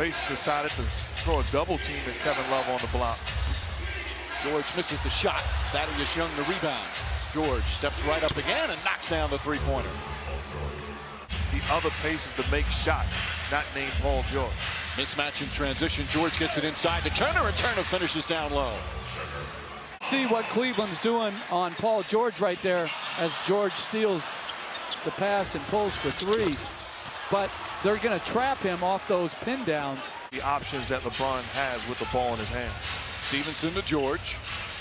Pacers decided to throw a double team at Kevin Love on the block. George misses the shot. Thaddeus Young the rebound. George steps right up again and knocks down the three-pointer. The other Pacers to make shots, not named Paul George. Mismatch in transition. George gets it inside to Turner, and Turner finishes down low. See what Cleveland's doing on Paul George right there as George steals the pass and pulls for three. But they're going to trap him off those pin downs. The options that LeBron has with the ball in his hand. Stevenson to George.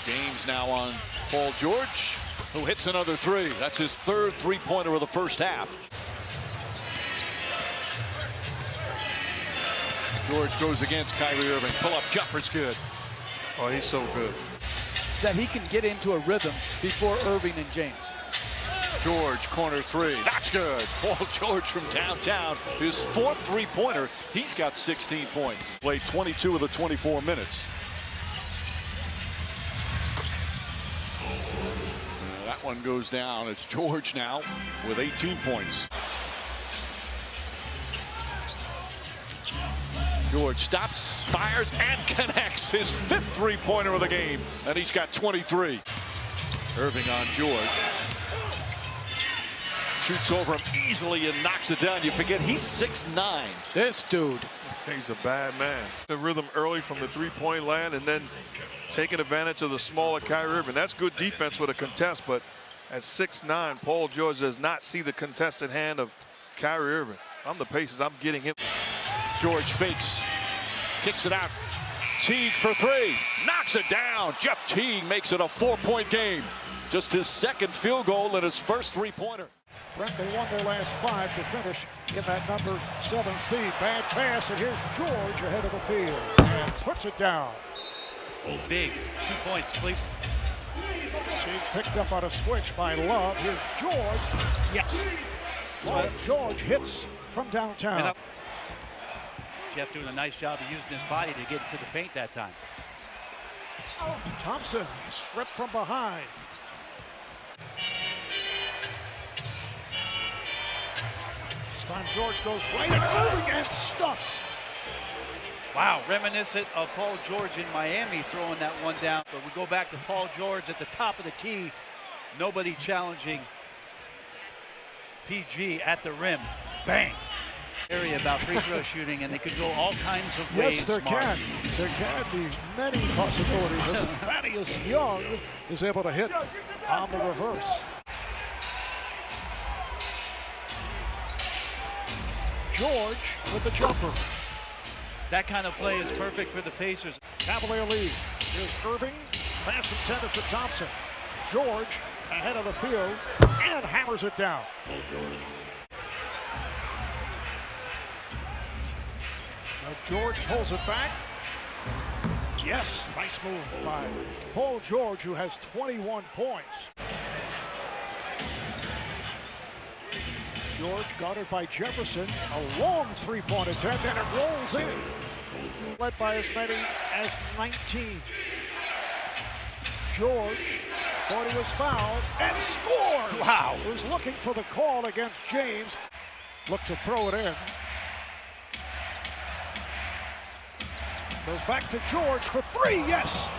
James now on Paul George, who hits another three. That's his third three-pointer of the first half. George goes against Kyrie Irving. Pull-up jumper's good. Oh, he's so good. That he can get into a rhythm before Irving and James. George, corner three. That's good. Paul George from downtown. His fourth three-pointer. He's got 16 points. Played 22 of the 24 minutes. That one goes down. It's George now with 18 points. George stops, fires, and connects his fifth three-pointer of the game. And he's got 23. Irving on George. Shoots over him easily and knocks it down. You forget he's 6'9". This dude. He's a bad man. The rhythm early from the three-point land and then taking advantage of the smaller Kyrie Irving. That's good defense with a contest, but at 6'9", Paul George does not see the contested hand of Kyrie Irving. I'm the Pacers. I'm getting him. George fakes, kicks it out. Teague for three, knocks it down. Jeff Teague makes it a 4-point game. Just his second field goal and his first three-pointer. Brent, they won their last 5 to finish in that number 7 seed. Bad pass, and here's George ahead of the field and puts it down. Big 2 points, Cleveland. Teague picked up on a switch by Love. Here's George. Yes. Paul George hits from downtown. Jeff doing a nice job of using his body to get into the paint that time. Thompson stripped from behind. This time George goes right at Irving and stuffs. Wow, reminiscent of Paul George in Miami throwing that one down. But we go back to Paul George at the top of the key. Nobody challenging PG at the rim. Bang. Area about free throw shooting, and they could go all kinds of ways. Yes, there can. There can be many possibilities. As Thaddeus Young is able to hit on the reverse. George with the jumper. That kind of play is perfect for the Pacers. Cavalier lead. Here's Irving. Pass intended to Thompson. George ahead of the field and hammers it down. As George pulls it back. Yes, nice move by Paul George, who has 21 points. George guarded by Jefferson. A long three-point attempt, and it rolls in. Led by as many as 19. George thought he was fouled and scored. Wow. He was looking for the call against James. Looked to throw it in. Goes back to George for three, yes!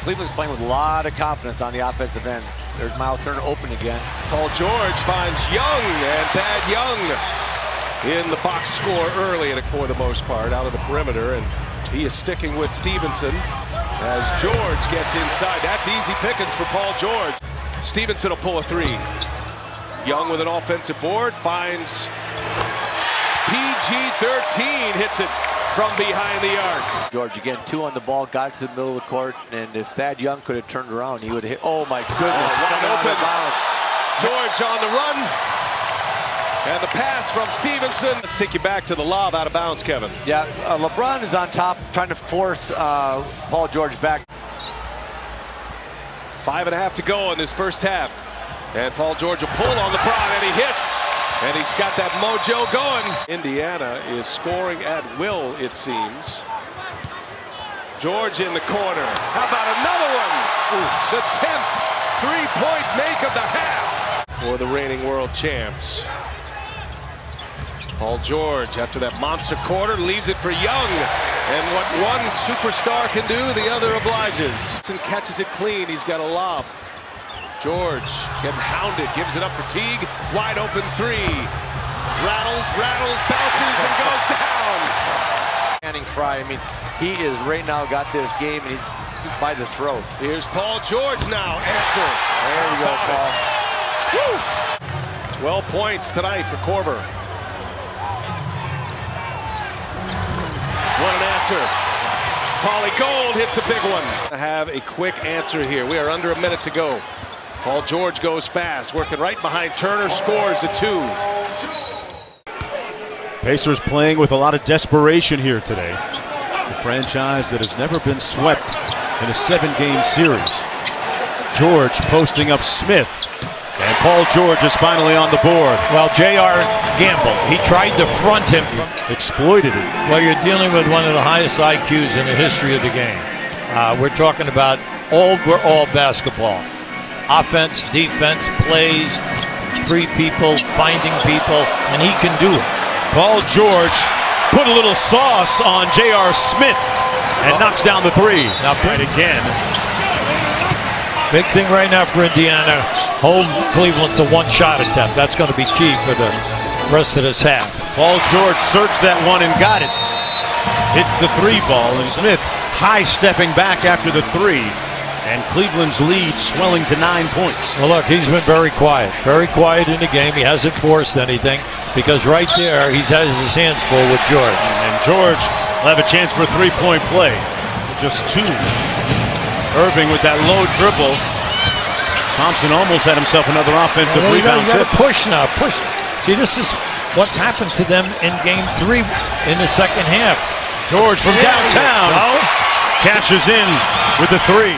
Cleveland's playing with a lot of confidence on the offensive end. There's Miles Turner open again. Paul George finds Young, and Thad Young in the box score early for the most part out of the perimeter, and he is sticking with Stevenson as George gets inside. That's easy pickings for Paul George. Stevenson will pull a three. Young with an offensive board finds PG-13, hits it from behind the arc. George again, 2 on the ball, got it to the middle of the court, and if Thad Young could have turned around, he would have hit. Oh my goodness! Wide open. George on the run, and the pass from Stevenson. Let's take you back to the lob out of bounds, Kevin. Yeah, LeBron is on top, trying to force Paul George back. 5.5 to go in this first half, and Paul George will pull on the prod, and he hits. And he's got that mojo going. Indiana is scoring at will, it seems. George in the corner. How about another one? Ooh, the 10th three-point make of the half for the reigning world champs. Paul George, after that monster quarter, leaves it for Young. And what one superstar can do, the other obliges. And catches it clean. He's got a lob. George getting hounded, gives it up for Teague. Wide open three. Rattles, bounces, and goes down. Channing Frye, I mean, he is right now got this game, and he's by the throat. Here's Paul George now. Answer. There you go, Paul. Woo! 12 points tonight for Korver. What an answer. Paulie Gold hits a big one. Have a quick answer here. We are under a minute to go. Paul George goes fast, working right behind Turner, scores a 2. Pacers playing with a lot of desperation here today. A franchise that has never been swept in a 7-game series. George posting up Smith. And Paul George is finally on the board. Well, J.R. gambled. He tried to front him. Exploited it. Well, you're dealing with one of the highest IQs in the history of the game. We're talking about all basketball. Offense, defense, plays, free people, finding people, and he can do it. Paul George put a little sauce on J.R. Smith and knocks down the three. Now, right again. Big thing right now for Indiana, hold Cleveland to one shot attempt. That's going to be key for the rest of this half. Paul George searched that one and got it. Hits the three ball, and Smith high-stepping back after the three. And Cleveland's lead swelling to 9 points. Well, look, he's been very quiet in the game. He hasn't forced anything because right there he has his hands full with George. And George will have a chance for a three-point play. Just 2. Irving with that low dribble. Thompson almost had himself another offensive rebound. You got to push now. Push. See, this is what's happened to them in Game 3 in the second half. George from downtown cashes in with the three.